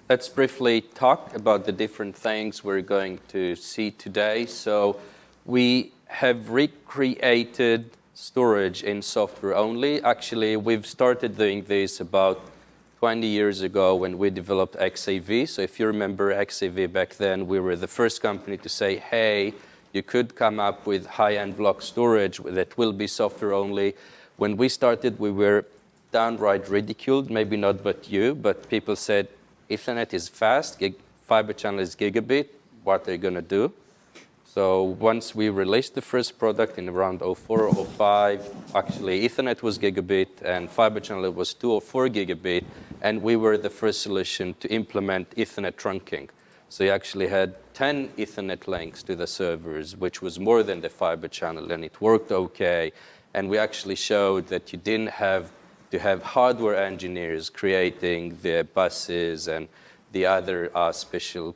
let's briefly talk about the different things we're going to see today. So we have recreated storage in software only. Actually, we've started doing this about 20 years ago when we developed XAV. So if you remember XAV back then, we were the first company to say, hey, you could come up with high-end block storage that will be software only. When we started, we were downright ridiculed, maybe not but you, but people said, Ethernet is fast, fiber channel is gigabit, what are you going to do? So once we released the first product in around 04 or 05, actually Ethernet was gigabit and fiber channel was 2 or 4 gigabit, and we were the first solution to implement Ethernet trunking. So you actually had 10 Ethernet links to the servers, which was more than the fiber channel, and it worked okay. And we actually showed that you didn't have to have hardware engineers creating the buses and the other special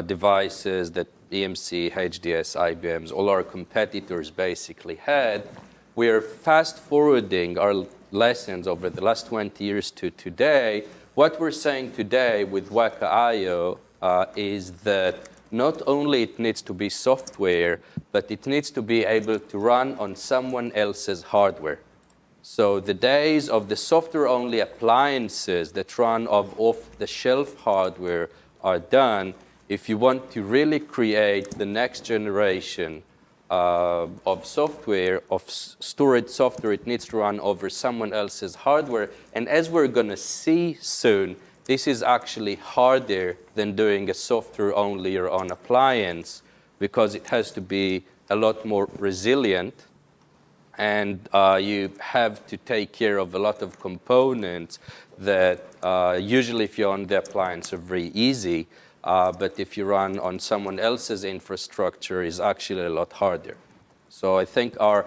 devices that EMC, HDS, IBMs, all our competitors basically had. We are fast forwarding our lessons over the last 20 years to today. What we're saying today with WekaIO is that not only it needs to be software, but it needs to be able to run on someone else's hardware. So the days of the software-only appliances that run off-the-shelf hardware are done. If you want to really create the next generation of software, of storage software, it needs to run over someone else's hardware. And as we're going to see soon, this is actually harder than doing a software-only or on appliance because it has to be a lot more resilient. And you have to take care of a lot of components that usually if you're on the appliance are very easy. But if you run on someone else's infrastructure, is actually a lot harder. So I think our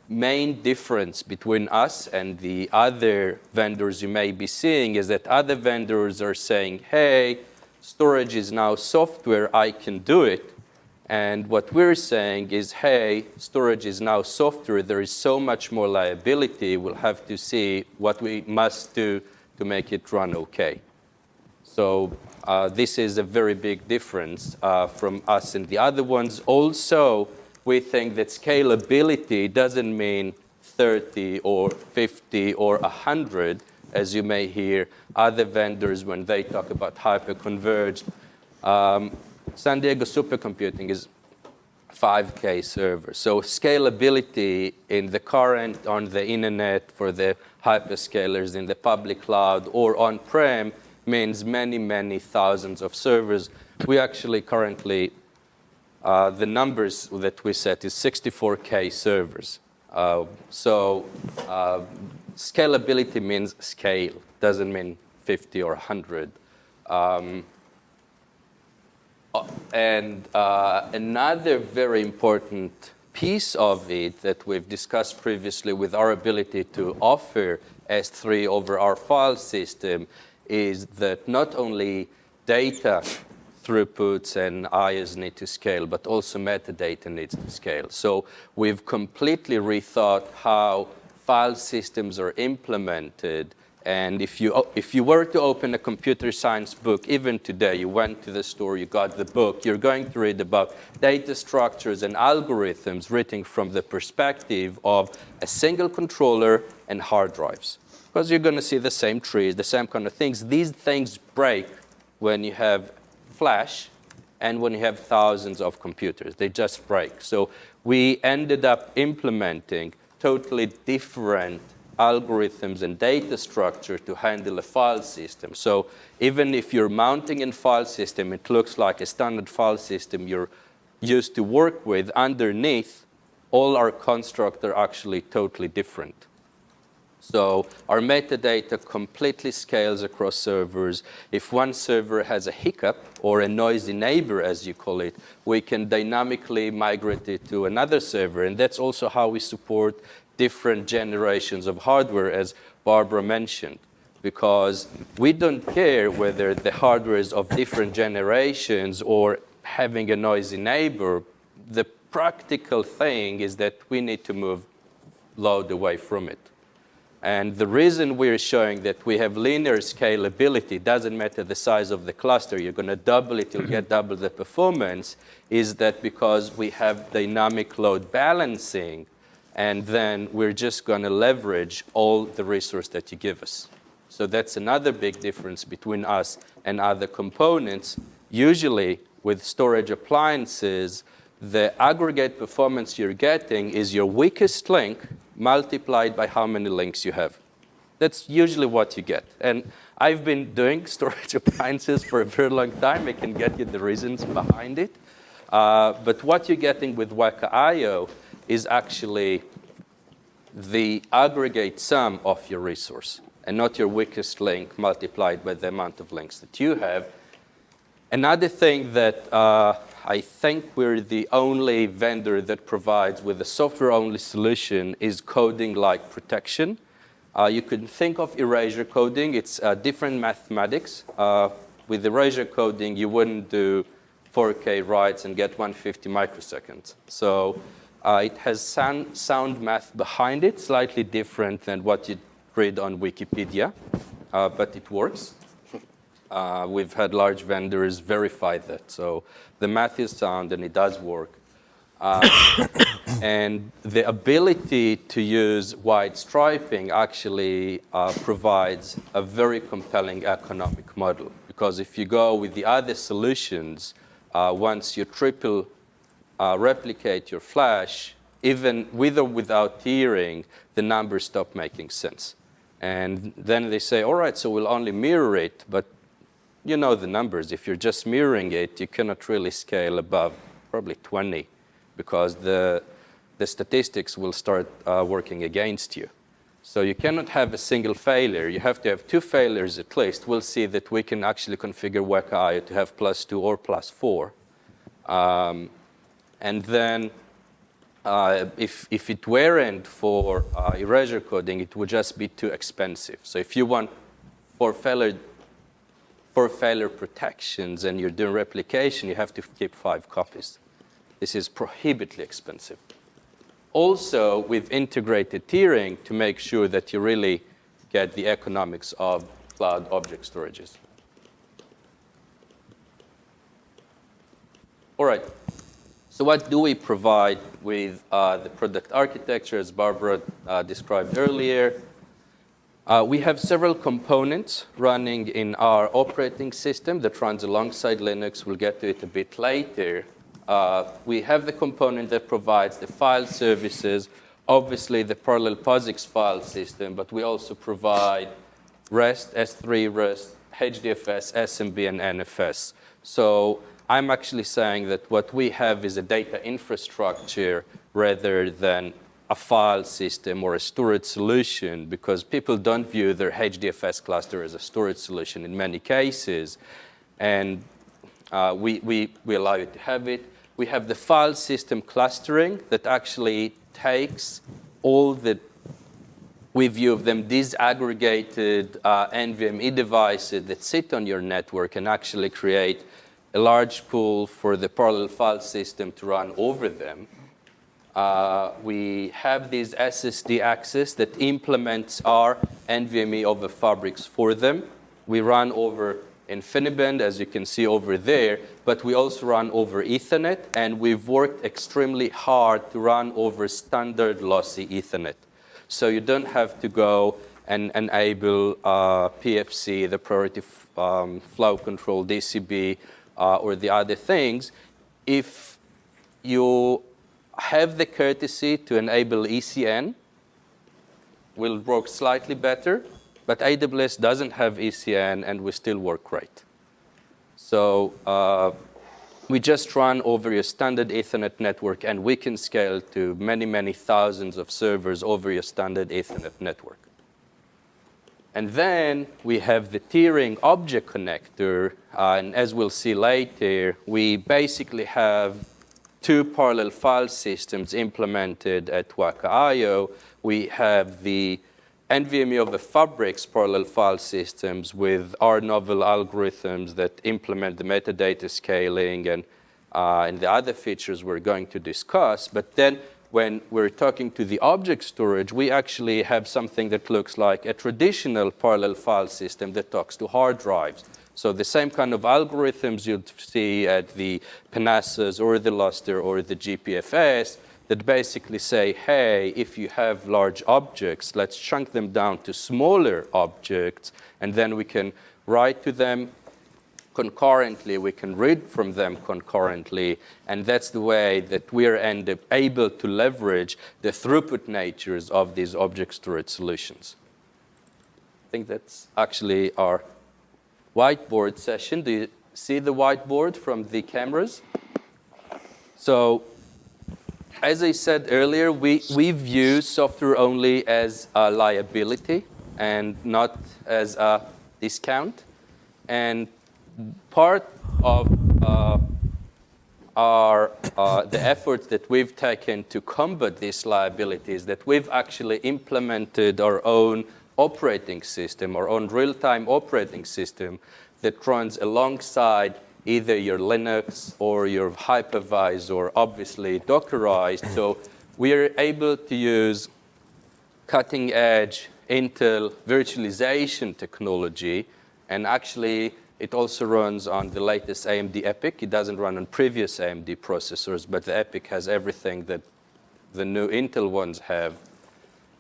main difference between us and the other vendors you may be seeing is that other vendors are saying, hey, storage is now software, I can do it. And what we're saying is, hey, storage is now software, there is so much more liability, we'll have to see what we must do to make it run okay. So this is a very big difference from us and the other ones. Also, we think that scalability doesn't mean 30 or 50 or 100, as you may hear other vendors when they talk about hyper-converged. San Diego supercomputing is 5K servers. So scalability in the current, on the internet, for the hyperscalers in the public cloud or on-prem means many, many thousands of servers. We actually currently, the numbers that we set is 64K servers. Scalability means scale, doesn't mean 50 or 100. And another very important piece of it that we've discussed previously with our ability to offer S3 over our file system is that not only data throughputs and IOs need to scale, but also metadata needs to scale. So we've completely rethought how file systems are implemented. And if you were to open a computer science book, even today, you went to the store, you got the book, you're going to read about data structures and algorithms written from the perspective of a single controller and hard drives. Because you're going to see the same trees, the same kind of things. These things break when you have flash and when you have thousands of computers. They just break. So we ended up implementing totally different algorithms and data structure to handle a file system. So even if you're mounting a file system, it looks like a standard file system you're used to work with. Underneath, all our constructs are actually totally different. So our metadata completely scales across servers. If one server has a hiccup or a noisy neighbor, as you call it, we can dynamically migrate it to another server. And that's also how we support different generations of hardware, as Barbara mentioned, because we don't care whether the hardware is of different generations or having a noisy neighbor. The practical thing is that we need to move load away from it. And the reason we're showing that we have linear scalability, doesn't matter the size of the cluster, you're going to double it, you'll get double the performance, is that because we have dynamic load balancing, and then we're just going to leverage all the resource that you give us. So that's another big difference between us and other components. Usually, with storage appliances, the aggregate performance you're getting is your weakest link multiplied by how many links you have. That's usually what you get. And I've been doing storage appliances for a very long time. I can get you the reasons behind it. But what you're getting with WekaIO is actually the aggregate sum of your resource, and not your weakest link multiplied by the amount of links that you have. Another thing that I think we're the only vendor that provides with a software-only solution is coding-like protection. You can think of erasure coding. It's different mathematics. With erasure coding, you wouldn't do 4K writes and get 150 microseconds. So it has sound math behind it, slightly different than what you'd read on Wikipedia, but it works. We've had large vendors verify that. So the math is sound and it does work. And the ability to use wide striping actually provides a very compelling economic model. Because if you go with the other solutions, once you triple replicate your flash, even with or without tiering, the numbers stop making sense. And then they say, all right, so we'll only mirror it, but you know the numbers. If you're just mirroring it, you cannot really scale above probably 20 because the statistics will start working against you. So you cannot have a single failure. You have to have 2 failures at least. We'll see that we can actually configure WekaIO to have +2 or +4. And then if it weren't for erasure coding, it would just be too expensive. So if you want for failure protections and you're doing replication, you have to keep 5 copies. This is prohibitively expensive. Also, we've integrated tiering to make sure that you really get the economics of cloud object storages. All right. So what do we provide with the product architecture, as Barbara described earlier? We have several components running in our operating system that runs alongside Linux. We'll get to it a bit later. We have the component that provides the file services, obviously the parallel POSIX file system, but we also provide REST, S3 REST, HDFS, SMB, and NFS. So I'm actually saying that what we have is a data infrastructure rather than a file system or a storage solution, because people don't view their HDFS cluster as a storage solution in many cases. And we allow you to have it. We have the file system clustering that actually takes all the, we view of them, disaggregated NVMe devices that sit on your network and actually create a large pool for the parallel file system to run over them. We have this SSD access that implements our NVMe over fabrics for them. We run over InfiniBand, as you can see over there, but we also run over Ethernet, and we've worked extremely hard to run over standard lossy Ethernet. So you don't have to go and enable PFC, the priority flow control, DCB, or the other things. If you have the courtesy to enable ECN, will work slightly better, but AWS doesn't have ECN, and we still work great. So we just run over your standard Ethernet network, and we can scale to many, many thousands of servers over your standard Ethernet network. And then we have the tiering object connector, and as we'll see later, we basically have 2 parallel file systems implemented at WekaIO. We have the NVMe over Fabrics parallel file systems with our novel algorithms that implement the metadata scaling and the other features we're going to discuss. But then when we're talking to the object storage, we actually have something that looks like a traditional parallel file system that talks to hard drives. So the same kind of algorithms you'd see at the Panasas or the Lustre or the GPFS that basically say, hey, if you have large objects, let's chunk them down to smaller objects, and then we can write to them concurrently, we can read from them concurrently, and that's the way that we're able to leverage the throughput natures of these object storage solutions. I think that's actually our whiteboard session. Do you see the whiteboard from the cameras? So, as I said earlier, we view software only as a liability and not as a discount. And part of the efforts that we've taken to combat these liabilities, that we've actually implemented our own operating system, our own real-time operating system that runs alongside either your Linux or your hypervised or obviously Dockerized. So we are able to use cutting-edge Intel virtualization technology, and actually it also runs on the latest AMD EPYC. It doesn't run on previous AMD processors, but the EPYC has everything that the new Intel ones have.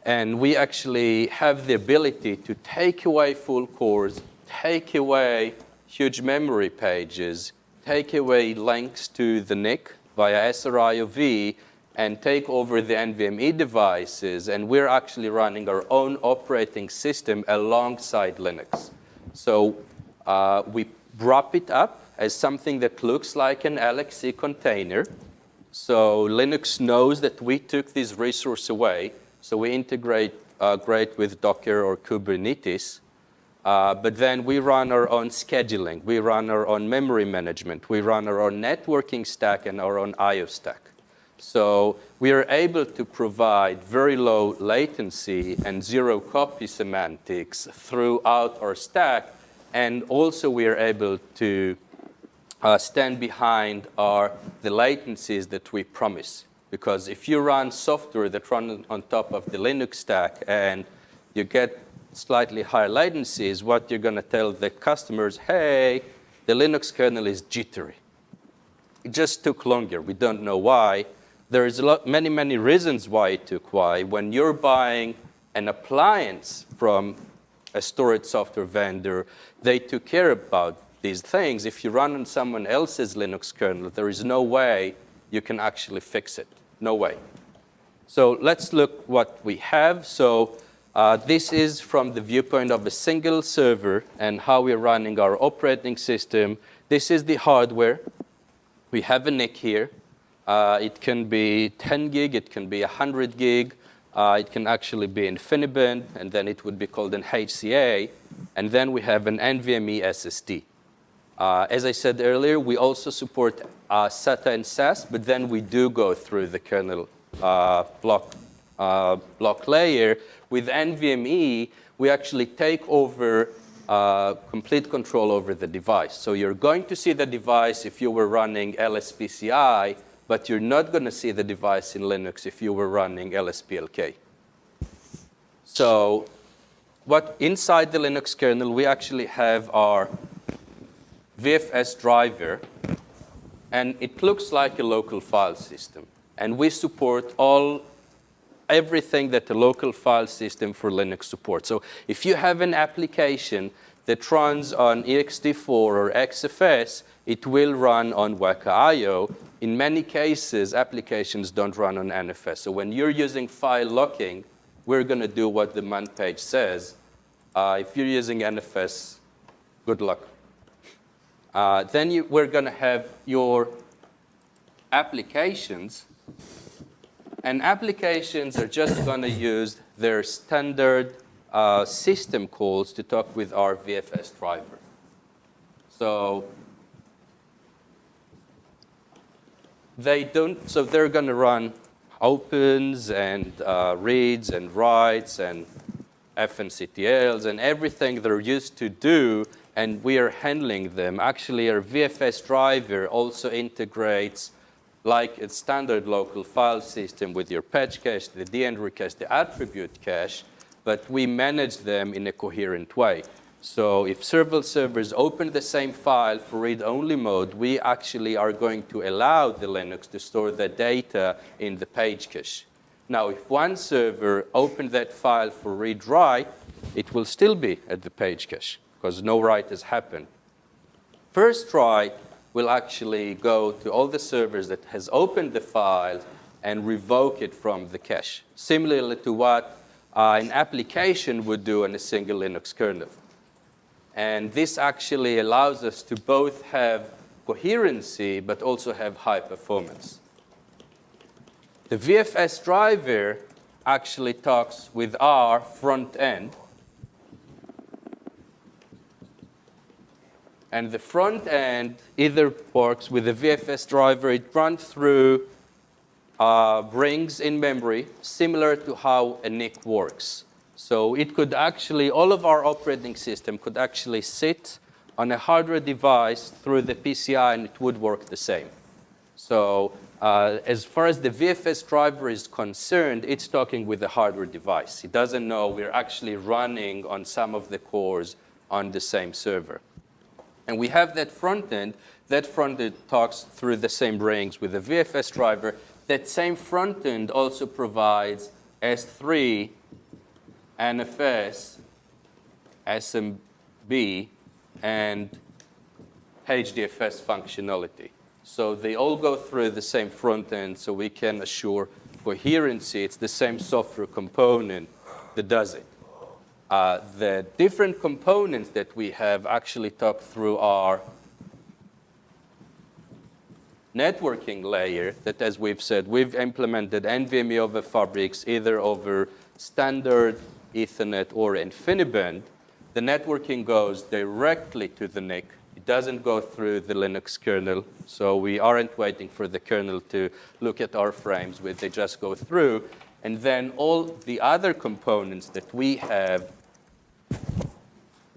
And we actually have the ability to take away full cores, take away huge memory pages, take away links to the NIC via SRIOV, and take over the NVMe devices. And we're actually running our own operating system alongside Linux. So we wrap it up as something that looks like an LXC container. So Linux knows that we took this resource away. So we integrate great with Docker or Kubernetes. But then we run our own scheduling. We run our own memory management. We run our own networking stack and our own I/O stack. So we are able to provide very low latency and zero copy semantics throughout our stack. And also we are able to stand behind the latencies that we promise. Because if you run software that runs on top of the Linux stack and you get slightly higher latencies, what you're going to tell the customers, hey, the Linux kernel is jittery. It just took longer. We don't know why. There's many reasons why it took why. When you're buying an appliance from a storage software vendor, they took care about these things. If you run on someone else's Linux kernel, there is no way you can actually fix it. No way. So let's look what we have. So this is from the viewpoint of a single server and how we're running our operating system. This is the hardware. We have a NIC here. It can be 10 gig. It can be 100 gig. It can actually be InfiniBand, and then it would be called an HCA. And then we have an NVMe SSD. As I said earlier, we also support SATA and SAS, but then we do go through the kernel block layer. With NVMe, we actually take over complete control over the device. So you're going to see the device if you were running LSPCI, but you're not going to see the device in Linux if you were running LSPLK. So inside the Linux kernel, we actually have our VFS driver, and it looks like a local file system. And we support everything that the local file system for Linux supports. So if you have an application that runs on ext4 or XFS, it will run on WekaIO. In many cases, applications don't run on NFS. So when you're using file locking, we're going to do what the man page says. If you're using NFS, good luck. Then we're going to have your applications. And applications are just going to use their standard system calls to talk with our VFS driver. So they're going to run opens and reads and writes and FNCTLs and everything they're used to do, and we are handling them. Actually, our VFS driver also integrates like a standard local file system with your patch cache, the de-entry cache, the attribute cache, but we manage them in a coherent way. So if several servers open the same file for read-only mode, we actually are going to allow the Linux to store the data in the page cache. Now, if one server opened that file for read-write, it will still be at the page cache because no write has happened. First write will actually go to all the servers that has opened the file and revoke it from the cache, similarly to what an application would do on a single Linux kernel. And this actually allows us to both have coherency but also have high performance. The VFS driver actually talks with our front end. And the front end either works with the VFS driver. It runs through rings in memory, similar to how a NIC works. So it could actually, all of our operating system could actually sit on a hardware device through the PCI, and it would work the same. So as far as the VFS driver is concerned, it's talking with the hardware device. It doesn't know we're actually running on some of the cores on the same server. And we have that front end. That front end talks through the same rings with the VFS driver. That same front end also provides S3, NFS, SMB, and HDFS functionality. So they all go through the same front end, so we can assure coherency. It's the same software component that does it. The different components that we have actually talk through our networking layer that, as we've said, we've implemented NVMe over fabrics, either over standard Ethernet or InfiniBand. The networking goes directly to the NIC. It doesn't go through the Linux kernel, so we aren't waiting for the kernel to look at our frames. They just go through. And then all the other components that we have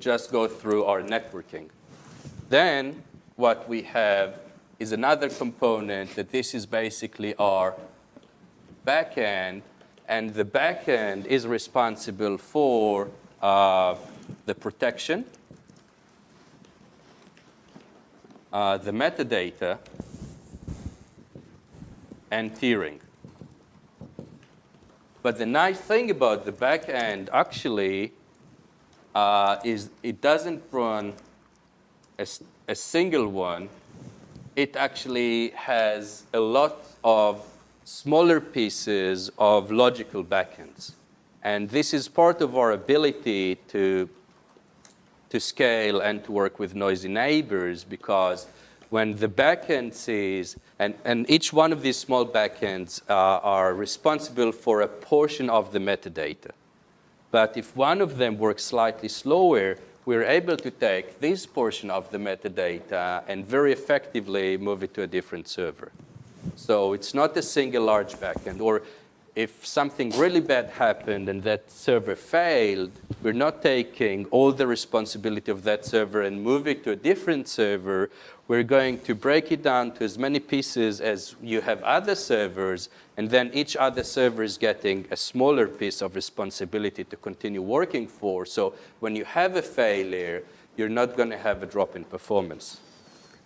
just go through our networking. Then what we have is another component that this is basically our backend, and the backend is responsible for the protection, the metadata, and tiering. But the nice thing about the backend actually is it doesn't run a single one. It actually has a lot of smaller pieces of logical backends. And this is part of our ability to scale and to work with noisy neighbors, because when the backend sees, and each one of these small backends are responsible for a portion of the metadata. But if one of them works slightly slower, we're able to take this portion of the metadata and very effectively move it to a different server. So it's not a single large backend. Or if something really bad happened and that server failed, we're not taking all the responsibility of that server and move it to a different server. We're going to break it down to as many pieces as you have other servers, and then each other server is getting a smaller piece of responsibility to continue working for. So when you have a failure, you're not going to have a drop in performance.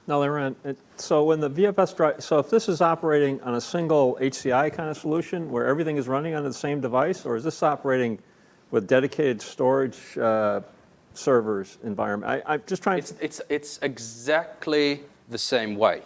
Now, Liran, so when the VFS drive, so if this is operating on a single HCI kind of solution where everything is running on the same device, or is this operating with dedicated storage servers environment? I'm just trying to... It's exactly the same way.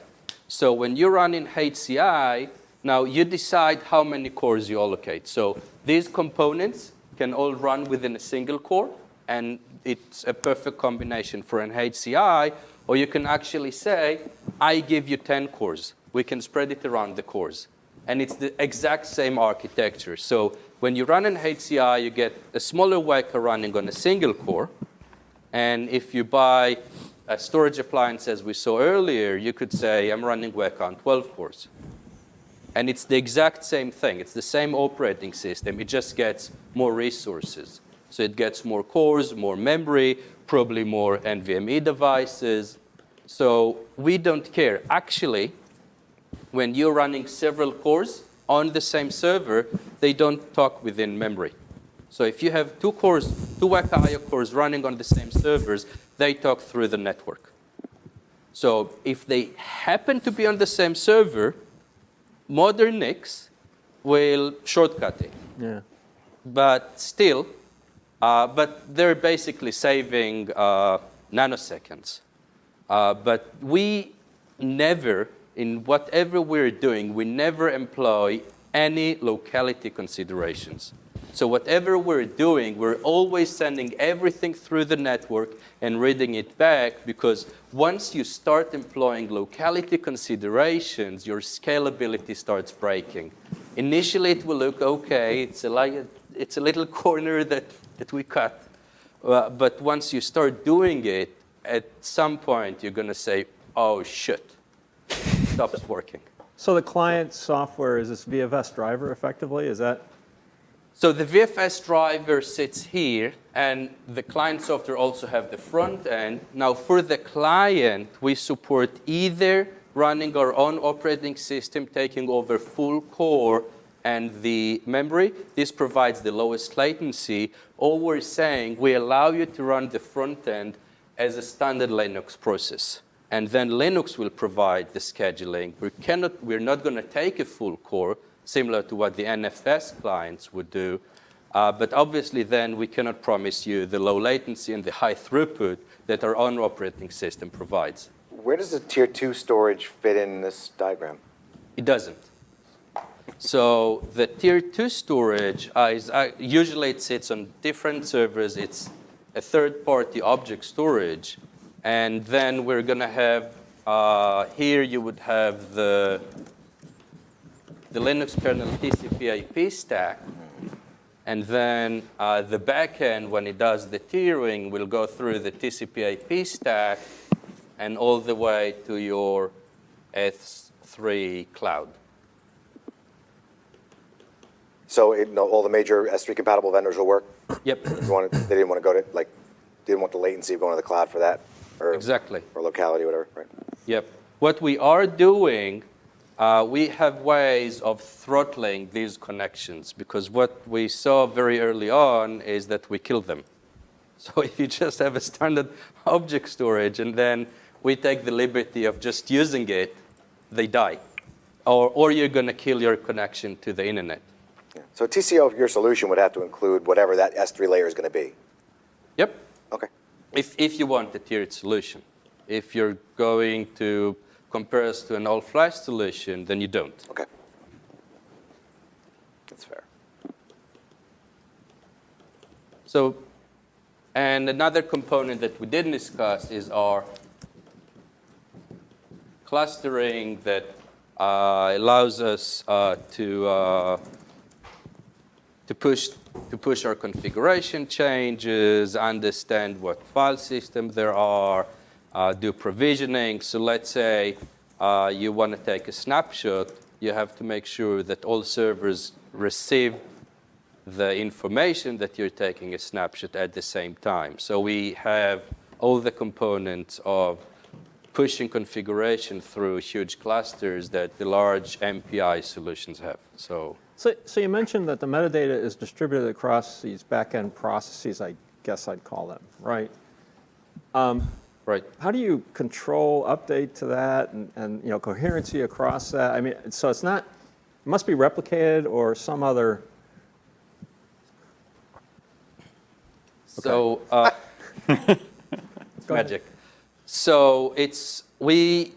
So when you run in HCI, now you decide how many cores you allocate. So these components can all run within a single core, and it's a perfect combination for an HCI. Or you can actually say, I give you 10 cores. We can spread it around the cores. And it's the exact same architecture. So when you run an HCI, you get a smaller Weka running on a single core. And if you buy a storage appliance, as we saw earlier, you could say, I'm running Weka on 12 cores. And it's the exact same thing. It's the same operating system. It just gets more resources. So it gets more cores, more memory, probably more NVMe devices. So we don't care. Actually, when you're running several cores on the same server, they don't talk within memory. So if you have two WekaIO cores running on the same servers, they talk through the network. So if they happen to be on the same server, modern NICs will shortcut it. Yeah. But still, but they're basically saving nanoseconds. But we never, in whatever we're doing, we never employ any locality considerations. So whatever we're doing, we're always sending everything through the network and reading it back, because once you start employing locality considerations, your scalability starts breaking. Initially, it will look okay. It's a little corner that we cut. But once you start doing it, at some point, you're going to say, oh, shit, it stops working. So the client software is this VFS driver, effectively? Is that? So the VFS driver sits here, and the client software also have the front end. Now, for the client, we support either running our own operating system, taking over full core and the memory. This provides the lowest latency. Or we're saying we allow you to run the front end as a standard Linux process. And then Linux will provide the scheduling. We're not going to take a full core, similar to what the NFS clients would do. But obviously, then we cannot promise you the low latency and the high throughput that our own operating system provides. Where does the tier 2 storage fit in this diagram? It doesn't. So the tier 2 storage, usually it sits on different servers. It's a third-party object storage. And then we're going to have, here you would have the Linux kernel TCP/IP stack. And then the backend, when it does the tiering, will go through the TCP/IP stack and all the way to your S3 cloud. So all the major S3 compatible vendors will work? Yep. They didn't want to go to, didn't want the latency of going to the cloud for that? Or, Exactly. Or locality, whatever, right? Yep. What we are doing, we have ways of throttling these connections, because what we saw very early on is that we kill them. So if you just have a standard object storage and then we take the liberty of just using it, they die. Or you're going to kill your connection to the internet. Yeah. So TCO of your solution would have to include whatever that S3 layer is going to be? Yep. Okay. If you want a tiered solution. If you're going to compare us to an all-flash solution, then you don't. Okay. That's fair. So, and another component that we didn't discuss is our clustering that allows us to push our configuration changes, understand what file system there are, do provisioning. So let's say you want to take a snapshot. You have to make sure that all servers receive the information that you're taking a snapshot at the same time. So we have all the components of pushing configuration through huge clusters that the large MPI solutions have. So you mentioned that the metadata is distributed across these back-end processes, I guess I'd call them, right? Right. How do you control update to that and coherency across that? I mean, so it's not, it must be replicated or some other. So magic. So we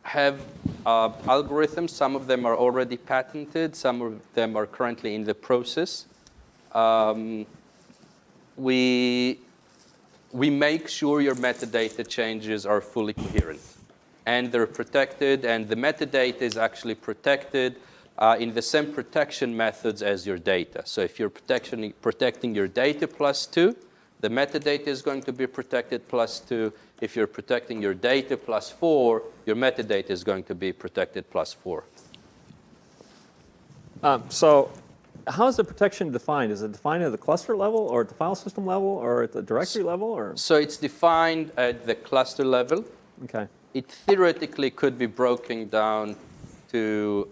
have algorithms. Some of them are already patented. Some of them are currently in the process. We make sure your metadata changes are fully coherent. And they're protected, and the metadata is actually protected in the same protection methods as your data. So if you're protecting your data +2, the metadata is going to be protected +2. If you're protecting your data +4, your metadata is going to be protected +4. So how is the protection defined? Is it defined at the cluster level or at the file system level or at the directory level? Or? So it's defined at the cluster level. Okay. it theoretically could be broken down to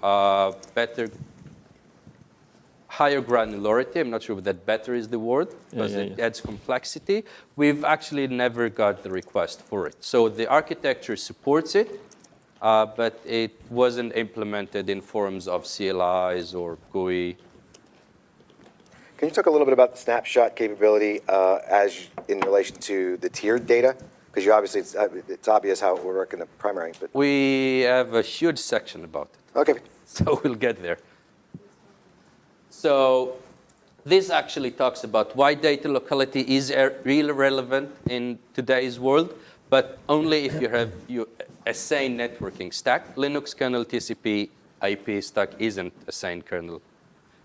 higher granularity. I'm not sure if that better is the word, because it adds complexity. We've actually never got the request for it. So the architecture supports it, but it wasn't implemented in forms of CLIs or GUI. Can you talk a little bit about the snapshot capability as in relation to the tiered data? Because you obviously, it's obvious how it would work in the primary. But We have a huge section about it. okay. So we'll get there. So this actually talks about why data locality is really relevant in today's world, but only if you have a sane networking stack. Linux kernel TCP IP stack isn't a sane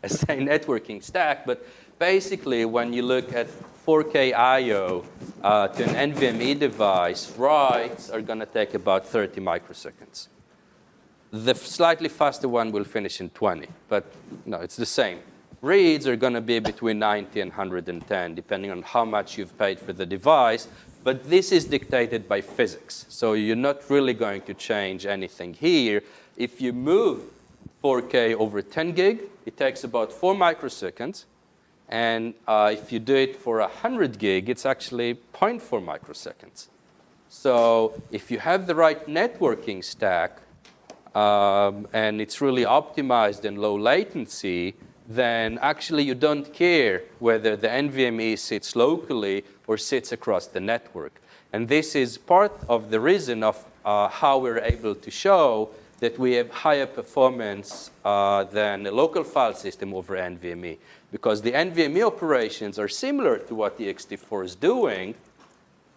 networking stack, but basically when you look at 4K I/O to an NVMe device, writes are going to take about 30 microseconds. The slightly faster one will finish in 20, but no, it's the same. Reads are going to be between 90 and 110, depending on how much you've paid for the device. But this is dictated by physics, so you're not really going to change anything here. If you move 4K over 10 gig, it takes about 4 microseconds. And if you do it for 100 gig, it's actually 0.4 microseconds. So if you have the right networking stack, and it's really optimized and low latency, then actually you don't care whether the NVMe sits locally or sits across the network. And this is part of the reason of how we're able to show that we have higher performance than a local file system over NVMe. Because the NVMe operations are similar to what the ext4 is doing,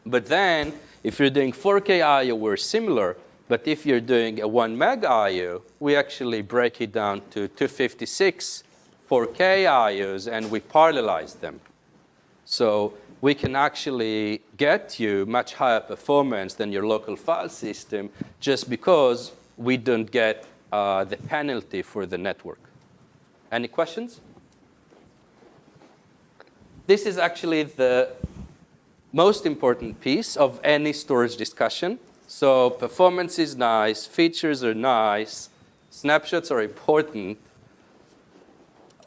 but then if you're doing 4K I/O, we're similar. But if you're doing a 1 meg I/O, we actually break it down to 256 4K I/Os, and we parallelize them. So we can actually get you much higher performance than your local file system just because we don't get the penalty for the network. Any questions? This is actually the most important piece of any storage discussion. So performance is nice, features are nice, snapshots are important,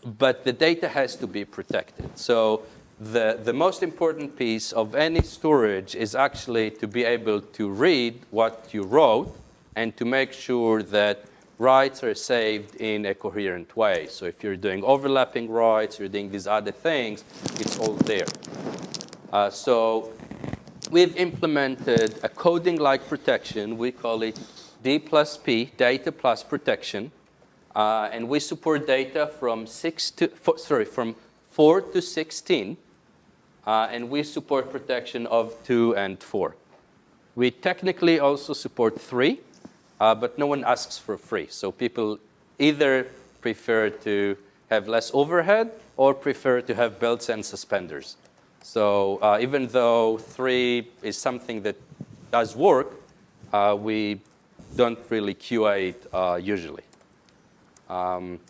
but the data has to be protected. So the most important piece of any storage is actually to be able to read what you wrote and to make sure that writes are saved in a coherent way. So if you're doing overlapping writes, you're doing these other things, it's all there. So we've implemented a coding-like protection. We call it D+P, data plus protection. And we support data from 4 to 16. And we support protection of 2 and 4. We technically also support 3, but no one asks for free. So people either prefer to have less overhead or prefer to have belts and suspenders. So even though 3 is something that does work, we don't really QA it usually. Then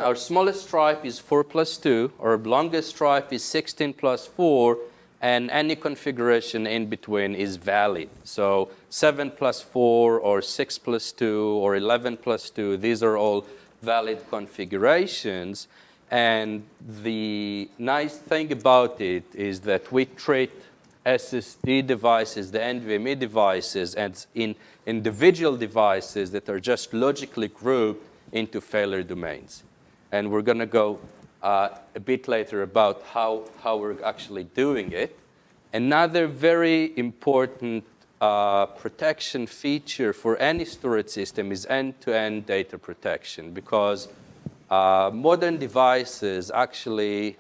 our smallest stripe is 4+2. Our longest stripe is 16+4. And any configuration in between is valid. So 7+4 or 6+2 or 11+2, these are all valid configurations. And the nice thing about it is that we treat SSD devices, the NVMe devices, as in individual devices that are just logically grouped into failure domains. And we're going to go a bit later about how we're actually doing it. Another very important protection feature for any storage system is end-to-end data protection, because modern devices actually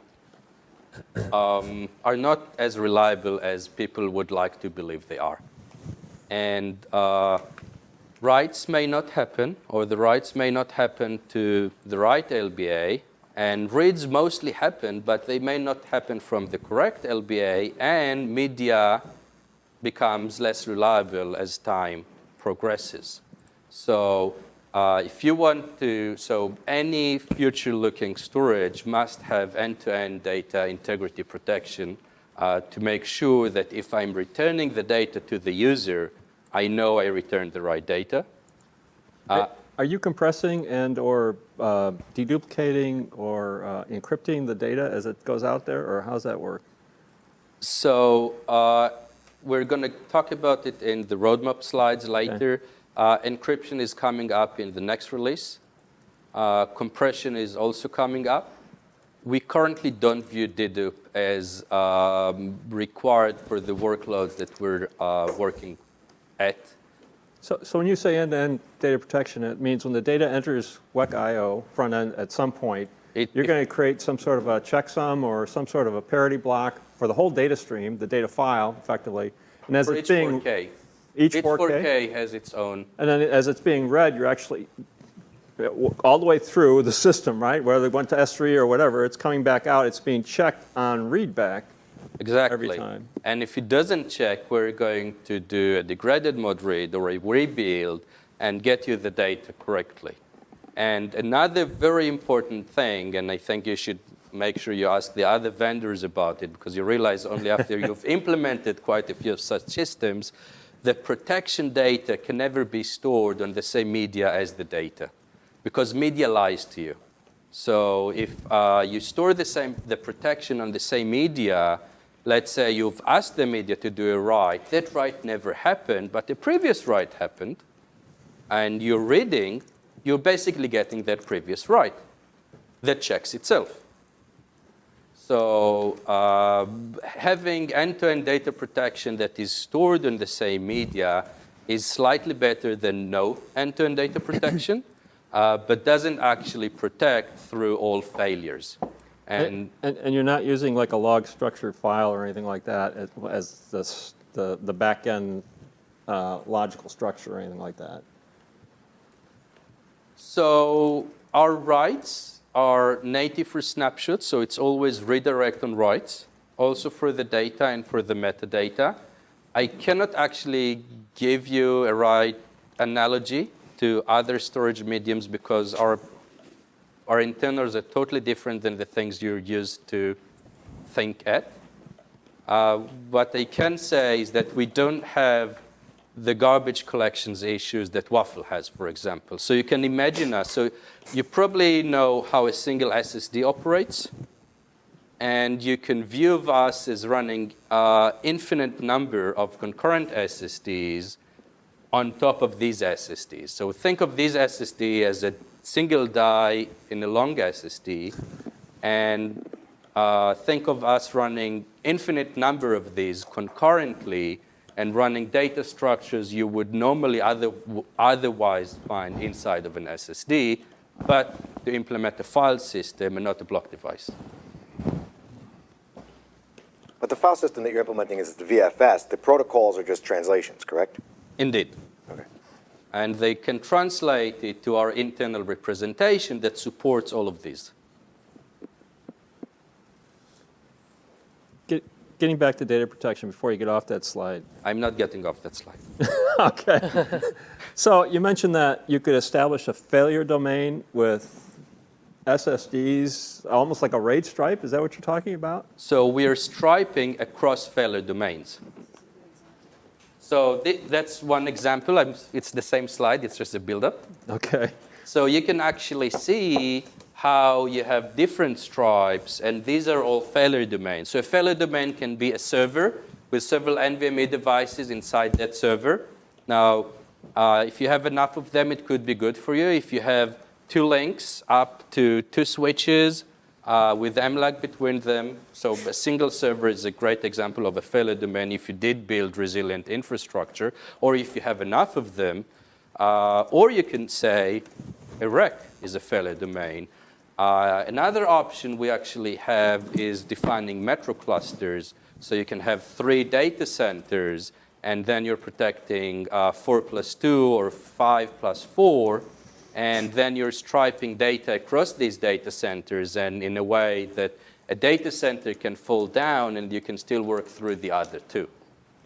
are not as reliable as people would like to believe they are. And writes may not happen, or the writes may not happen to the right LBA. And reads mostly happen, but they may not happen from the correct LBA, and media becomes less reliable as time progresses. So if you want to, so any future-looking storage must have end-to-end data integrity protection to make sure that if I'm returning the data to the user, I know I returned the right data. Are you compressing and or deduplicating or encrypting the data as it goes out there, or how's that work? So we're going to talk about it in the roadmap slides later. Encryption is coming up in the next release. Compression is also coming up. We currently don't view dedup as required for the workloads that we're working at. So when you say end-to-end data protection, it means when the data enters WekaIO front end at some point, you're going to create some sort of a checksum or some sort of a parity block for the whole data stream, the data file, effectively. And as it's being 4K. Each 4K has its own. And then as it's being read, you're actually all the way through the system, right? Whether it went to S3 or whatever, it's coming back out. It's being checked on readback. Exactly. Every time. And if it doesn't check, we're going to do a degraded mode read or a rebuild and get you the data correctly. And another very important thing, and I think you should make sure you ask the other vendors about it, because you realize only after you've implemented quite a few of such systems, the protection data can never be stored on the same media as the data, because media lies to you. So if you store the protection on the same media, let's say you've asked the media to do a write. That write never happened, but the previous write happened. And you're reading, you're basically getting that previous write that checks itself. So having end-to-end data protection that is stored on the same media is slightly better than no end-to-end data protection, but doesn't actually protect through all failures. And you're not using like a log structured file or anything like that as the back-end logical structure or anything like that? So our writes are native for Snapshots, so it's always redirect on writes, also for the data and for the metadata. I cannot actually give you a right analogy to other storage mediums because our internals are totally different than the things you're used to think at. What I can say is that we don't have the garbage collections issues that Waffle has, for example. So you can imagine us. So you probably know how a single SSD operates. And you can view of us as running infinite number of concurrent SSDs on top of these SSDs. So think of these SSD as a single die in a long SSD, and think of us running infinite number of these concurrently and running data structures you would normally otherwise find inside of an SSD, but to implement a file system and not a block device. But the file system that you're implementing is the VFS. The protocols are just translations, correct? Indeed. Okay. And they can translate it to our internal representation that supports all of these. Getting back to data protection before you get off that slide. I'm not getting off that slide. Okay. So you mentioned that you could establish a failure domain with SSDs, almost like a RAID stripe. Is that what you're talking about? So we are striping across failure domains. So that's one example. It's the same slide. It's just a build-up. Okay. So you can actually see how you have different stripes, and these are all failure domains. So a failure domain can be a server with several NVMe devices inside that server. Now, if you have enough of them, it could be good for you. If you have 2 links up to 2 switches with MLAG between them, so a single server is a great example of a failure domain if you did build resilient infrastructure, or if you have enough of them. Or you can say a REC is a failure domain. Another option we actually have is defining metro clusters. So you can have 3 data centers, and then you're protecting 4+2 or 5+4, and then you're striping data across these data centers, and in a way that a data center can fall down and you can still work through the other 2.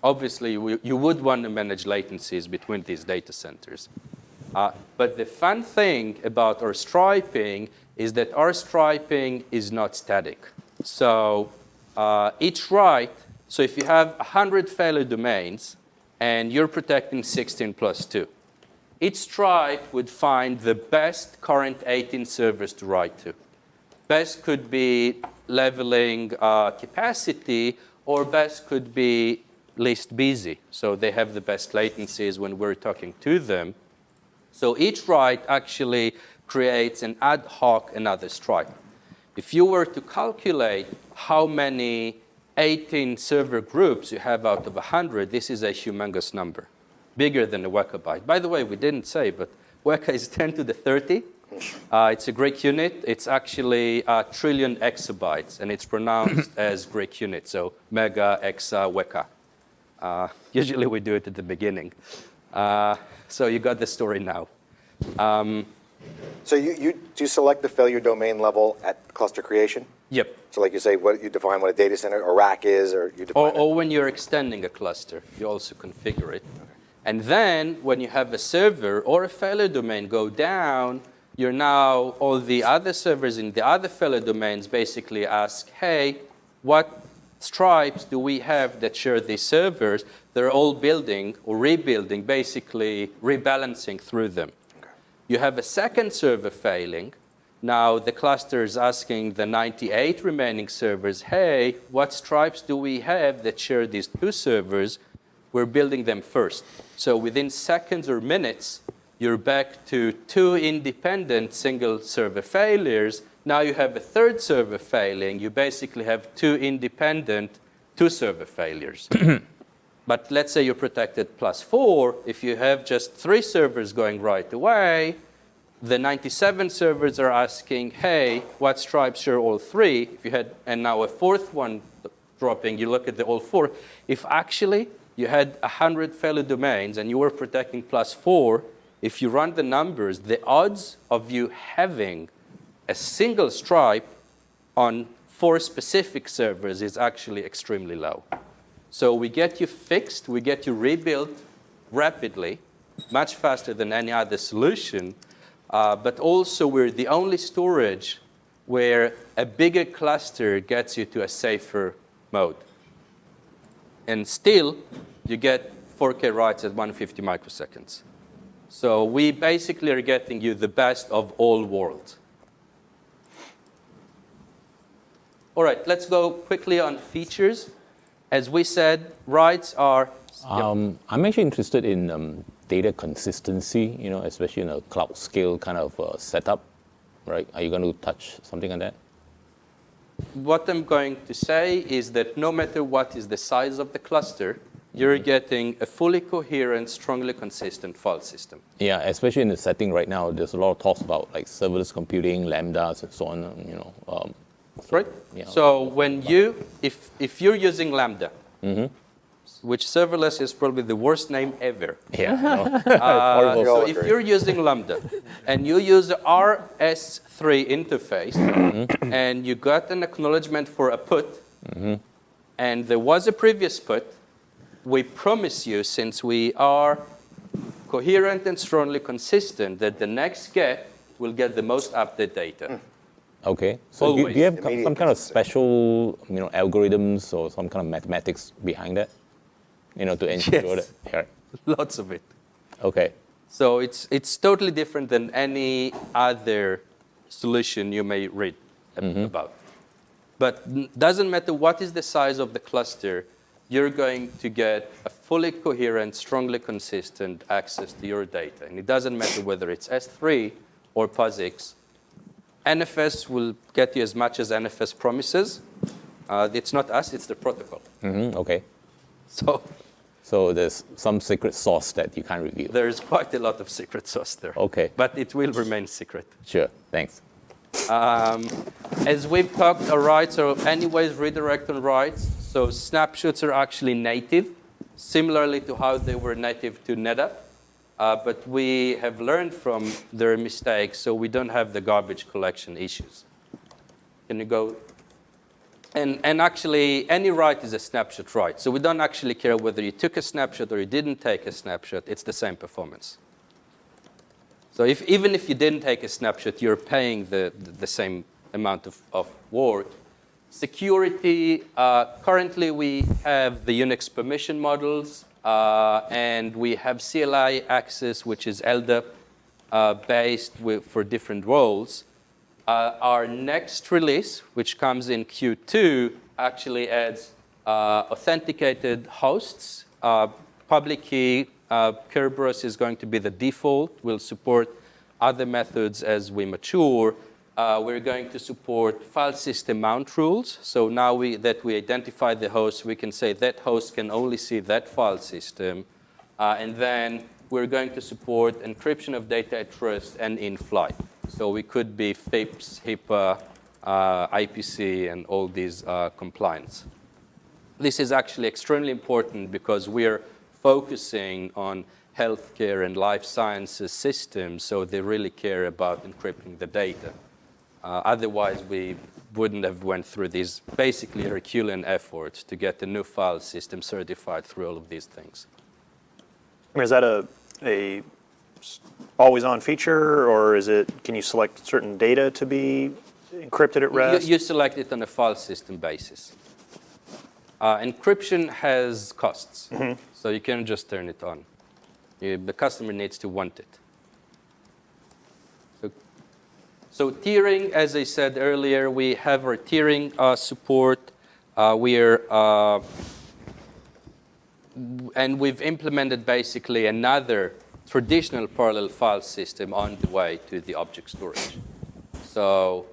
Obviously, you would want to manage latencies between these data centers. But the fun thing about our striping is that our striping is not static. So each write So if you have 100 failure domains and you're protecting 16 plus 2, each stripe would find the best current 18 servers to write to. Best could be leveling capacity, or best could be least busy. So they have the best latencies when we're talking to them. So each write actually creates an ad hoc another stripe. If you were to calculate how many 18 server groups you have out of 100, this is a humongous number, bigger than a Weka byte. By the way, we didn't say, but Weka is 10 to the 30. It's a Greek unit. It's actually a trillion exabytes, and it's pronounced as Greek unit, so mega, exa, Weka. Usually we do it at the beginning. So you got the story now. So do you select the failure domain level at cluster creation? Yep. So like you say, you define what a data center or rack is, or you define Or when you're extending a cluster, you also configure it. Okay. And then when you have a server or a failure domain go down, you're now, all the other servers in the other failure domains basically ask, hey, what stripes do we have that share these servers? They're all building or rebuilding, basically rebalancing through them. Okay. You have a second server failing. Now the cluster is asking the 98 remaining servers, hey, what stripes do we have that share these two servers? We're building them first. So within seconds or minutes, you're back to two independent single server failures. Now you have a third server failing. You basically have two independent two server failures. But let's say you're protected +4. If you have just 3 servers going right away, the 97 servers are asking, hey, what stripes share all 3? If you had, and now a fourth one dropping, you look at the all 4. If actually you had 100 failure domains and you were protecting +4, if you run the numbers, the odds of you having a single stripe on 4 specific servers is actually extremely low. So we get you fixed, we get you rebuilt rapidly, much faster than any other solution, but also we're the only storage where a bigger cluster gets you to a safer mode. And still, you get 4K writes at 150 microseconds. So we basically are getting you the best of all worlds. All right, let's go quickly on features. As we said, writes are... I'm actually interested in data consistency, especially in a cloud scale kind of setup, right? Are you going to touch something on that? What I'm going to say is that no matter what is the size of the cluster, you're getting a fully coherent, strongly consistent file system. Yeah, especially in the setting right now, there's a lot of talks about like serverless computing, lambdas, and so on. Right. Yeah. So when if you're using Lambda, which serverless is probably the worst name ever. Yeah. So if you're using Lambda and you use the RS3 interface and you got an acknowledgement for a put, and there was a previous put, we promise you, since we are coherent and strongly consistent, that the next get will get the most updated data. Okay. So do you have some kind of special, algorithms or some kind of mathematics behind that, to ensure that? Yeah. Lots of it. Okay. So it's totally different than any other solution you may read about. But doesn't matter what is the size of the cluster, you're going to get a fully coherent, strongly consistent access to your data. And it doesn't matter whether it's S3 or POSIX. NFS will get you as much as NFS promises. It's not us, it's the protocol. Okay. So there's some secret sauce that you can't reveal. There's quite a lot of secret sauce there. Okay. But it will remain secret. Sure, thanks. As we've talked, our writes are anyways redirect on writes. So snapshots are actually native, similarly to how they were native to NetApp. But we have learned from their mistakes, so we don't have the garbage collection issues. Can you go? And actually, any write is a snapshot write. So we don't actually care whether you took a snapshot or you didn't take a snapshot. It's the same performance. So even if you didn't take a snapshot, you're paying the same amount of work. Security, currently we have the Unix permission models, and we have CLI access, which is LDAP based for different roles. Our next release, which comes in Q2, actually adds authenticated hosts. Public key, Kerberos is going to be the default. We'll support other methods as we mature. We're going to support file system mount rules. So now that we identify the host, we can say that host can only see that file system. And then we're going to support encryption of data at rest and in flight. So we could be FIPS, HIPAA, IPC, and all these compliance. This is actually extremely important because we're focusing on healthcare and life sciences systems, so they really care about encrypting the data. Otherwise, we wouldn't have went through these basically Herculean efforts to get the new file system certified through all of these things. I mean, is that a always-on feature, or is it? Can you select certain data to be encrypted at rest? You select it on a file system basis. Encryption has costs, so you can't just turn it on. The customer needs to want it. So tiering, as I said earlier, we have our tiering support. And we've implemented basically another traditional parallel file system on the way to the object storage. So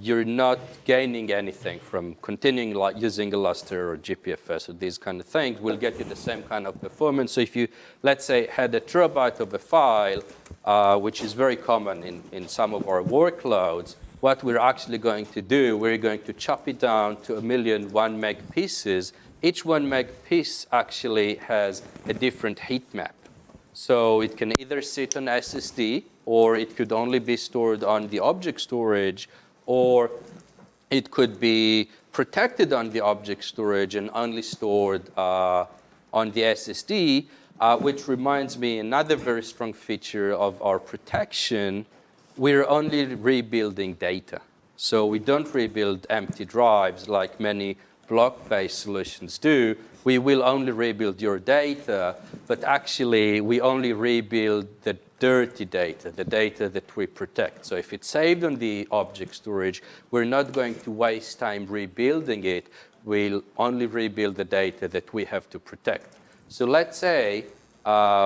you're not gaining anything from continuing using Elastic or GPFS or these kind of things. We'll get you the same kind of performance. So if you, let's say, had a terabyte of a file, which is very common in some of our workloads, what we're actually going to do, we're going to chop it down to 1,000,000 1 meg pieces. Each 1 meg piece actually has a different heat map. So it can either sit on SSD, or it could only be stored on the object storage, or it could be protected on the object storage and only stored on the SSD, which reminds me another very strong feature of our protection. We're only rebuilding data. So we don't rebuild empty drives like many block-based solutions do. We will only rebuild your data, but actually we only rebuild the dirty data, the data that we protect. So if it's saved on the object storage, we're not going to waste time rebuilding it. We'll only rebuild the data that we have to protect. So let's say,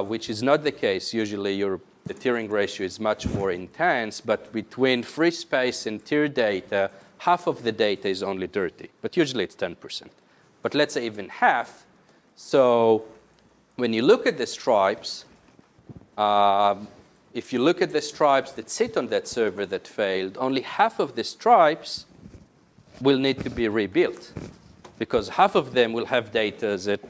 which is not the case, usually the tiering ratio is much more intense, but between free space and tier data, half of the data is only dirty, but usually it's 10%. But let's say even half. So when you look at the stripes, if you look at the stripes that sit on that server that failed, only half of the stripes will need to be rebuilt, because half of them will have data that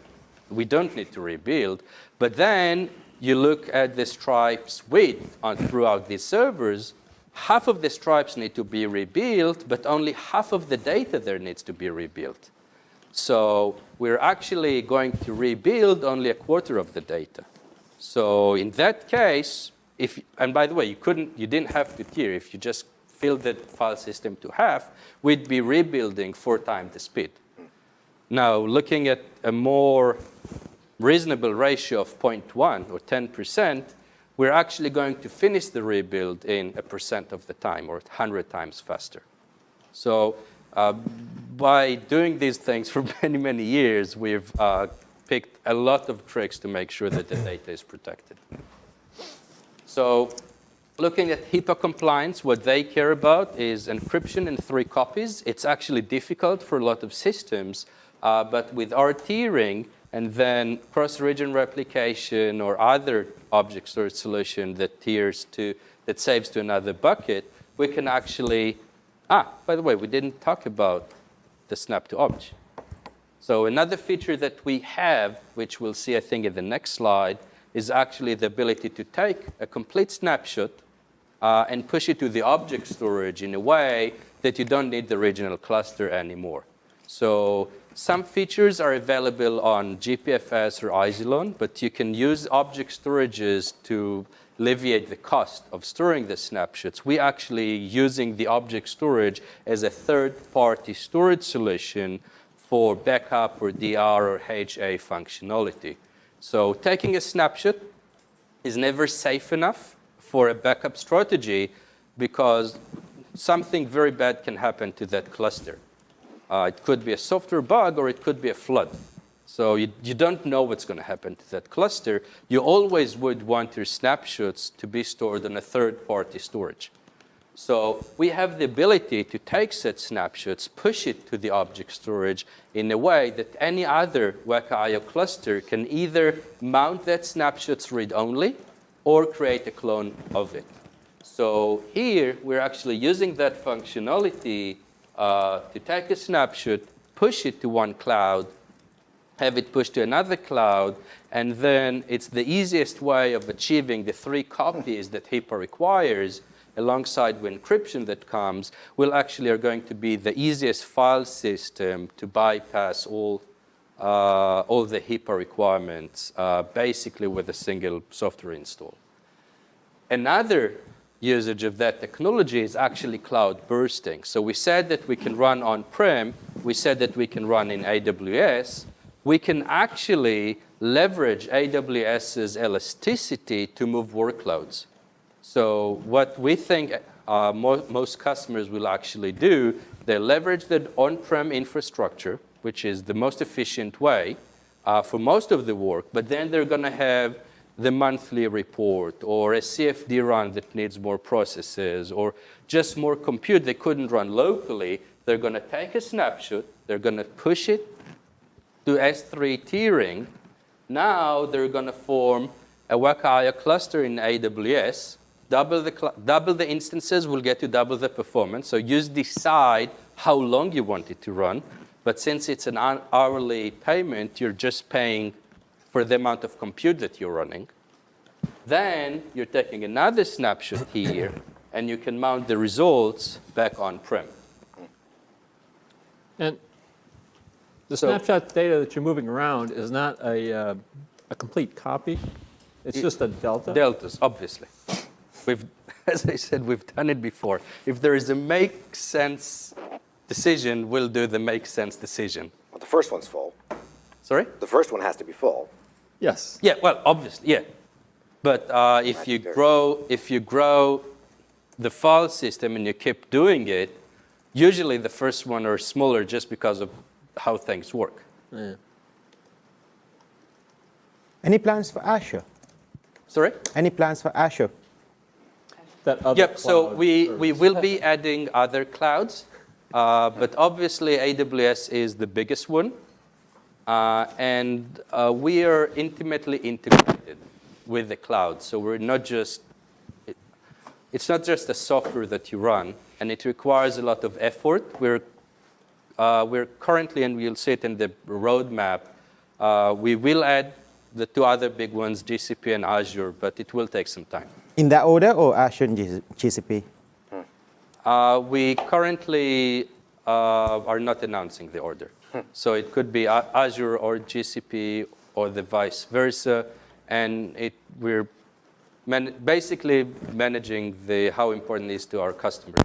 we don't need to rebuild. But then you look at the stripes width throughout these servers, half of the stripes need to be rebuilt, but only half of the data there needs to be rebuilt. So we're actually going to rebuild only a quarter of the data. So in that case, and by the way, you didn't have to tier. If you just filled the file system to half, we'd be rebuilding 4 times the speed. Now, looking at a more reasonable ratio of 0.1 or 10%, we're actually going to finish the rebuild in 1% of the time, or 100 times faster. So by doing these things for many, many years, we've picked a lot of tricks to make sure that the data is protected. So looking at HIPAA compliance, what they care about is encryption in 3 copies. It's actually difficult for a lot of systems, but with our tiering and then cross-region replication or other object storage solution that saves to another bucket, we can actually, by the way, we didn't talk about the snap to object. So another feature that we have, which we'll see, I think, in the next slide, is actually the ability to take a complete snapshot and push it to the object storage in a way that you don't need the regional cluster anymore. So some features are available on GPFS or Isilon, but you can use object storages to alleviate the cost of storing the snapshots, we actually using the object storage as a third-party storage solution for backup or DR or HA functionality. So taking a snapshot is never safe enough for a backup strategy because something very bad can happen to that cluster. It could be a software bug or it could be a flood. So you don't know what's going to happen to that cluster. You always would want your snapshots to be stored on a third-party storage. So we have the ability to take such snapshots, push it to the object storage in a way that any other WekaIO cluster can either mount that snapshots read-only or create a clone of it. So here, we're actually using that functionality to take a snapshot, push it to one cloud, have it pushed to another cloud, and then it's the easiest way of achieving the 3 copies that HIPAA requires, alongside with encryption that comes, will actually are going to be the easiest file system to bypass all the HIPAA requirements, basically with a single software install. Another usage of that technology is actually cloud bursting. So we said that we can run on-prem. We said that we can run in AWS. We can actually leverage AWS's Elasticity to move workloads. So what we think most customers will actually do, they leverage the on-prem infrastructure, which is the most efficient way for most of the work, but then they're going to have the monthly report or a CFD run that needs more processes or just more compute they couldn't run locally. They're going to take a snapshot. They're going to push it to S3 tiering. Now they're going to form a WekaIO cluster in AWS. Double the instances will get you double the performance. So you decide how long you want it to run. But since it's an hourly payment, you're just paying for the amount of compute that you're running. Then you're taking another snapshot here, and you can mount the results back on-prem. And the snapshot data that you're moving around is not a complete copy. It's just a delta? Deltas, obviously. As I said, we've done it before. If there is a make sense decision, we'll do the make sense decision. Well, the first one's full. Sorry? The first one has to be full. Yes. Yeah, well, obviously, yeah. But if you grow the file system and you keep doing it, usually the first one are smaller just because of how things work. Yeah. Any plans for Azure? Sorry? Any plans for Azure? That other Yep, so cloud we service. will be adding other clouds, but obviously AWS is the biggest one, and we are intimately integrated with the cloud. So we're not just, it's not just a software that you run, and it requires a lot of effort. We're currently, and we'll see it in the roadmap, we will add the 2 other big ones, GCP and Azure, but it will take some time. In that order or Azure and GCP? We currently are not announcing the order. So it could be Azure or GCP or the vice versa. And we're basically managing how important it is to our customers.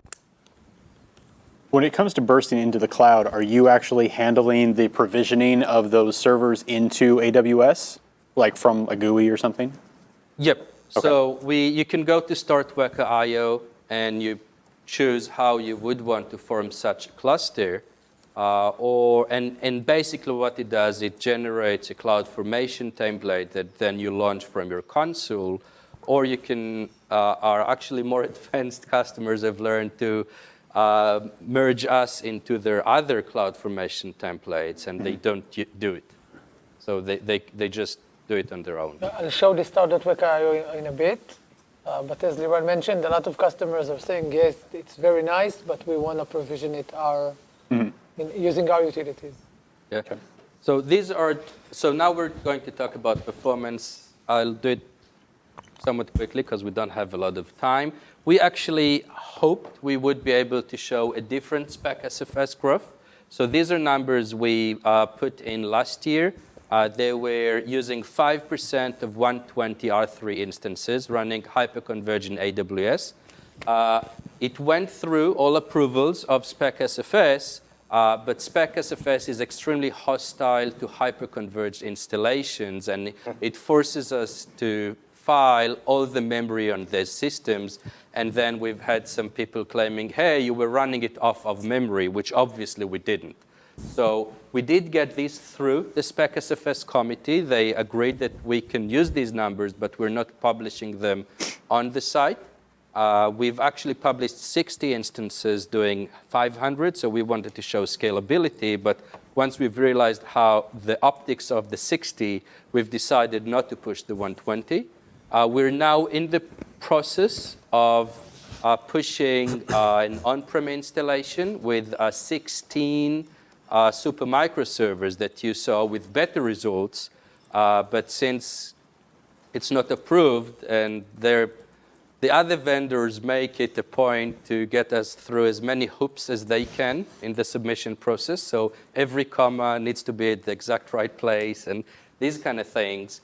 When it comes to bursting into the cloud, are you actually handling the provisioning of those servers into AWS, like from a GUI or something? Yep. Okay. So you can go to Start WekaIO and you choose how you would want to form such a cluster. And basically what it does, it generates a cloud formation template that then you launch from your console, or you can, our actually more advanced customers have learned to merge us into their other cloud formation templates, and they don't do it. So they just do it on their own. I'll show the Start.WekaIO in a bit. But as Liran mentioned, a lot of customers are saying, yes, it's very nice, but we want to provision it using our utilities. Yeah. Okay. So now we're going to talk about performance. I'll do it somewhat quickly because we don't have a lot of time. We actually hoped we would be able to show a different spec SFS graph. So these are numbers we put in last year. They were using 5% of 120 R3 instances running hyperconverged in AWS. It went through all approvals of Spec SFS, but Spec SFS is extremely hostile to hyperconverged installations, and it forces us to file all the memory on these systems. And then we've had some people claiming, hey, you were running it off of memory, which obviously we didn't. So we did get these through the Spec SFS committee. They agreed that we can use these numbers, but we're not publishing them on the site. We've actually published 60 instances doing 500, so we wanted to show scalability. But once we've realized how the optics of the 60, we've decided not to push the 120. We're now in the process of pushing an on-prem installation with 16 super microservers that you saw with better results. But since it's not approved and the other vendors make it a point to get us through as many hoops as they can in the submission process. So every comma needs to be at the exact right place and these kind of things.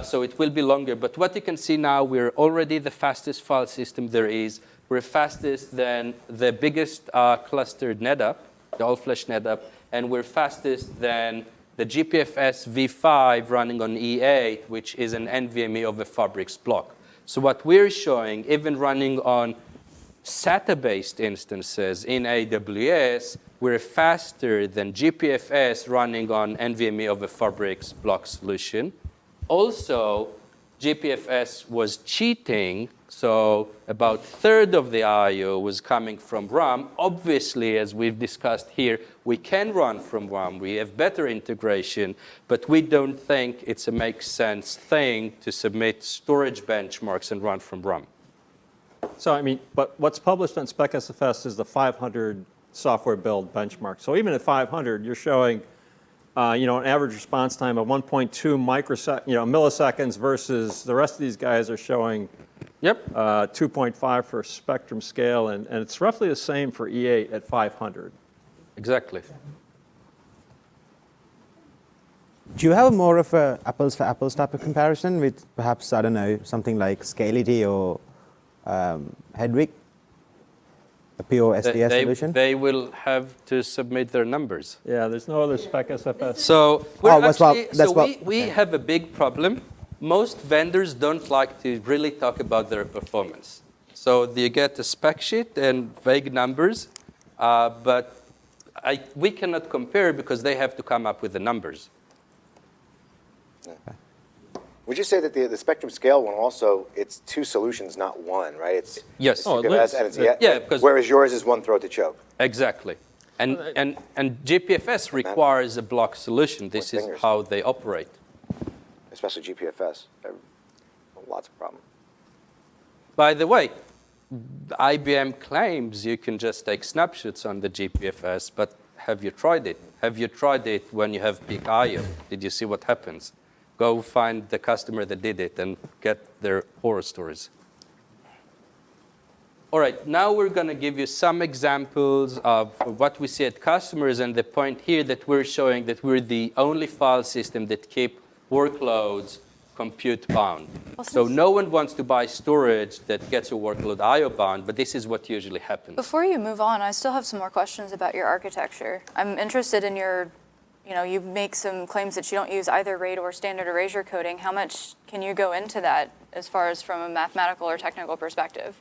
So it will be longer. But what you can see now, we're already the fastest file system there is. We're fastest than the biggest clustered NetApp, the all-flash NetApp, and we're fastest than the GPFS v5 running on E8, which is an NVMe of a Fabrics block. So what we're showing, even running on SATA-based instances in AWS, we're faster than GPFS running on NVMe of a Fabrics block solution. Also, GPFS was cheating, so about a third of the I/O was coming from RAM. Obviously, as we've discussed here, we can run from RAM. We have better integration, but we don't think it's a make sense thing to submit storage benchmarks and run from RAM. So, I mean, but what's published on Spec SFS is the 500 software build benchmark. So even at 500, you're showing an average response time of 1.2 milliseconds versus the rest of these guys are showing 2.5 for spectrum scale, and it's roughly the same for E8 at 500. Exactly. Do you have more of a apples for apples type of comparison with perhaps, I don't know, something like Scality or Hedwig, a pure SDS solution? They will have to submit their numbers. Yeah, there's no other Spec SFS. So we have a big problem. Most vendors don't like to really talk about their performance. So you get a spec sheet and vague numbers, but we cannot compare because they have to come up with the numbers. Okay. Would you say that the spectrum scale one also, it's two solutions, not one, right? It's yes. GPFS and it's because whereas yours is one throat to choke. Exactly. And GPFS requires a block solution. This is how they operate. Especially GPFS. Lots of problems. By the way, IBM claims you can just take snapshots on the GPFS, but have you tried it? Have you tried it when you have WekaIO? Did you see what happens? Go find the customer that did it and get their horror stories. All right, now we're going to give you some examples of what we see at customers, and the point here that we're showing that we're the only file system that keep workloads compute bound. So no one wants to buy storage that gets a workload I/O bound, but this is what usually happens. Before you move on, I still have some more questions about your architecture. I'm interested in your, you make some claims that you don't use either RAID or standard erasure coding. How much can you go into that as far as from a mathematical or technical perspective?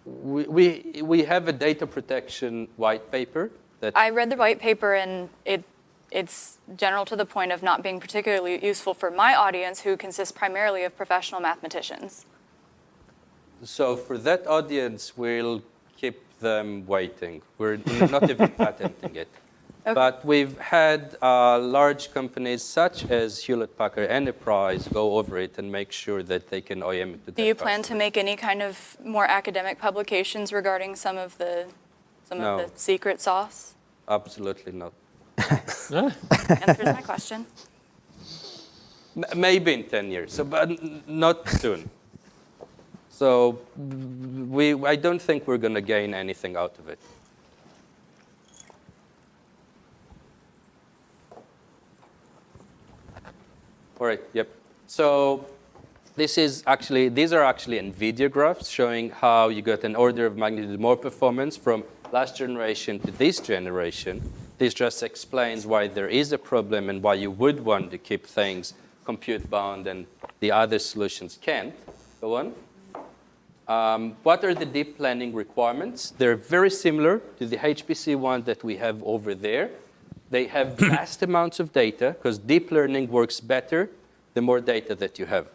We have a data protection white paper that I read the white paper, and it's general to the point of not being particularly useful for my audience, who consists primarily of professional mathematicians. So for that audience, we'll keep them waiting. We're not even patenting it. Okay. But we've had large companies such as Hewlett-Packard Enterprise go over it and make sure that they can OEM it to their Do you plan to make any kind of more academic publications regarding some of the secret sauce? Absolutely not. Answers my question. Maybe in 10 years, but not soon. So I don't think we're going to gain anything out of it. All right, yep. So these are actually nVidia graphs showing how you got an order of magnitude more performance from last generation to this generation. This just explains why there is a problem and why you would want to keep things compute bound and the other solutions can't. Go on. What are the deep learning requirements? They're very similar to the HPC one that we have over there. They have vast amounts of data because deep learning works better the more data that you have.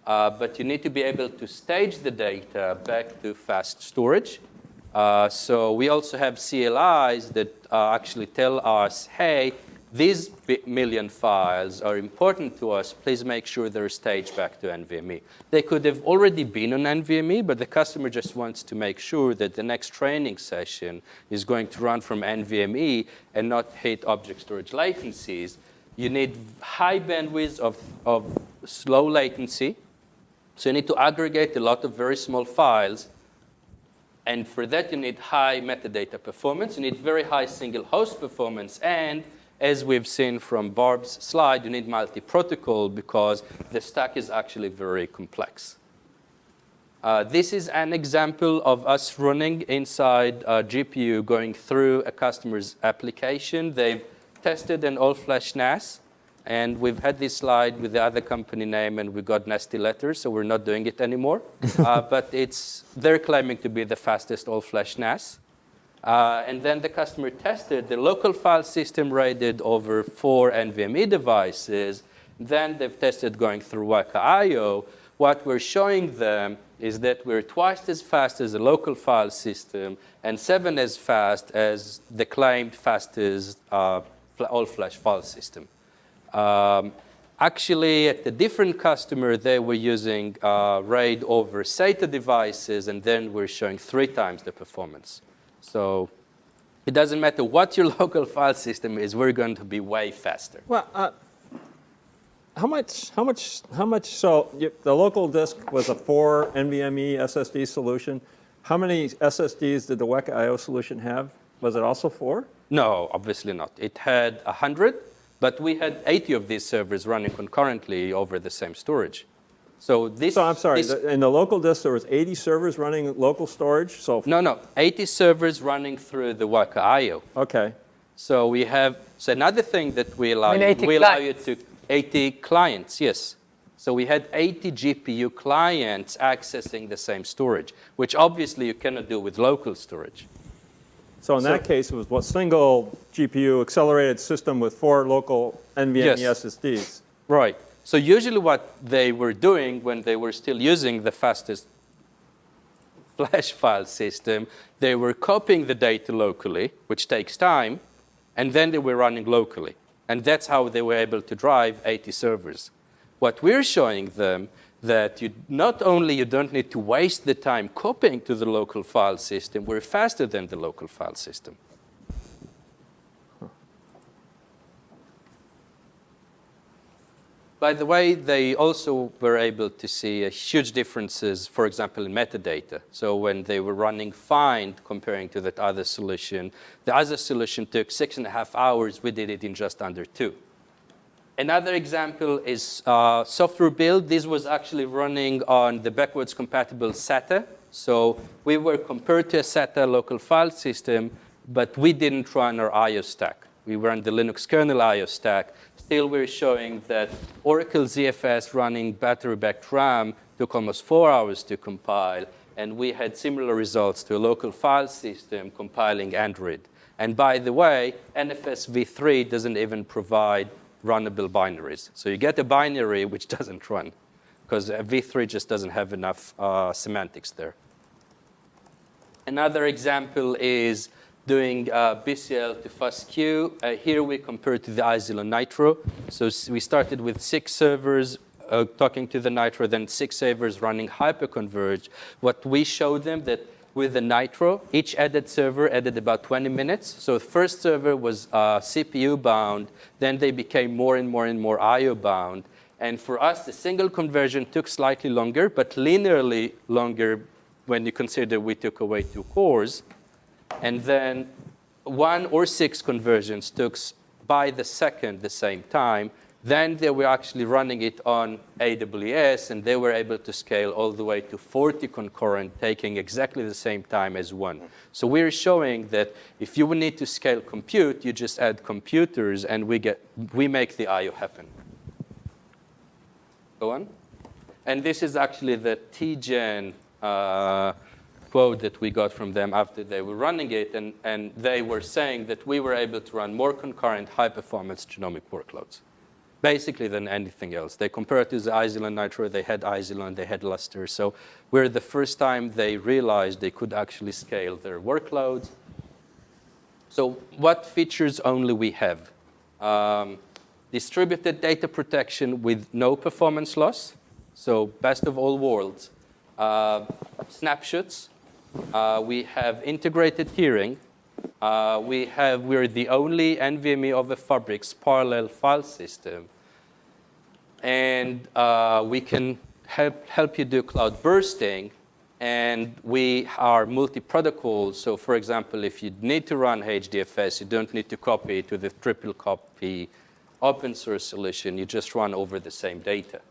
But you need to be able to stage the data back to fast storage. So we also have CLIs that actually tell us, hey, these million files are important to us. Please make sure they're staged back to NVMe. They could have already been on NVMe, but the customer just wants to make sure that the next training session is going to run from NVMe and not hit object storage latencies. You need high bandwidth of slow latency. So you need to aggregate a lot of very small files. And for that, you need high metadata performance. You need very high single host performance. And as we've seen from Barb's slide, you need multi-protocol because the stack is actually very complex. This is an example of us running inside a GPU going through a customer's application. They've tested an all-flash NAS. And we've had this slide with the other company name, and we got nasty letters, so we're not doing it anymore. But they're claiming to be the fastest all-flash NAS. And then the customer tested the local file system rated over 4 NVMe devices. Then they've tested going through WekaIO. What we're showing them is that we're twice as fast as a local file system and 7 as fast as the claimed fastest all-flash file system. Actually, at a different customer, they were using RAID over SATA devices, and then we're showing 3 times the performance. So it doesn't matter what your local file system is, we're going to be way faster. Well, how much, so the local disk was a 4 NVMe SSD solution. How many SSDs did the WekaIO solution have? Was it also 4? No, obviously not. It had 100, but we had 80 of these servers running concurrently over the same storage. So I'm sorry, in the local disk, there was 80 servers running local storage? So No, 80 servers running through the WekaIO. Okay. So we have, so another thing that we allow, we allow you to 80 clients, yes. So we had 80 GPU clients accessing the same storage, which obviously you cannot do with local storage. So in that case, it was what single GPU accelerated system with 4 local NVMe Yes. SSDs. Right. So usually what they were doing when they were still using the fastest flash file system, they were copying the data locally, which takes time, and then they were running locally. And that's how they were able to drive 80 servers. What we're showing them that not only you don't need to waste the time copying to the local file system, we're faster than the local file system. By the way, they also were able to see huge differences, for example, in metadata. So when they were running find comparing to that other solution, the other solution took 6.5 hours. We did it in just under 2. Another example is software build. This was actually running on the backwards compatible SATA. So we were compared to a SATA local file system, but we didn't run our I/O stack. We ran the Linux kernel I/O stack. Still, we're showing that Oracle ZFS running battery-backed RAM took almost 4 hours to compile, and we had similar results to a local file system compiling Android. And by the way, NFS v3 doesn't even provide runnable binaries. So you get a binary which doesn't run, because v3 just doesn't have enough semantics there. Another example is doing BCL to FASTQ. Here we compare to the Isilon Nitro. So we started with 6 servers talking to the Nitro, then 6 servers running hyperconverged. What we showed them that with the Nitro, each added server added about 20 minutes. So the first server was CPU bound, then they became more and more IO bound. And for us, the single conversion took slightly longer, but linearly longer when you consider we took away 2 cores. And then 1 or 6 conversions took by the second the same time. Then they were actually running it on AWS, and they were able to scale all the way to 40 concurrent, taking exactly the same time as one. So we're showing that if you need to scale compute, you just add computers, and we make the I/O happen. Go on. And this is actually the TGen quote that we got from them after they were running it, and they were saying that we were able to run more concurrent, high-performance genomic workloads, basically, than anything else. They compared to the Isilon Nitro. They had Isilon, they had Lustre. So we're the first time they realized they could actually scale their workloads. So what features only we have? Distributed data protection with no performance loss. So best of all worlds. Snapshots. We have integrated tiering. We're the only NVMe over Fabric's parallel file system. And we can help you do cloud bursting. And we are multi-protocol. So for example, if you need to run HDFS, you don't need to copy it to the triple copy open source solution. You just run over the same data.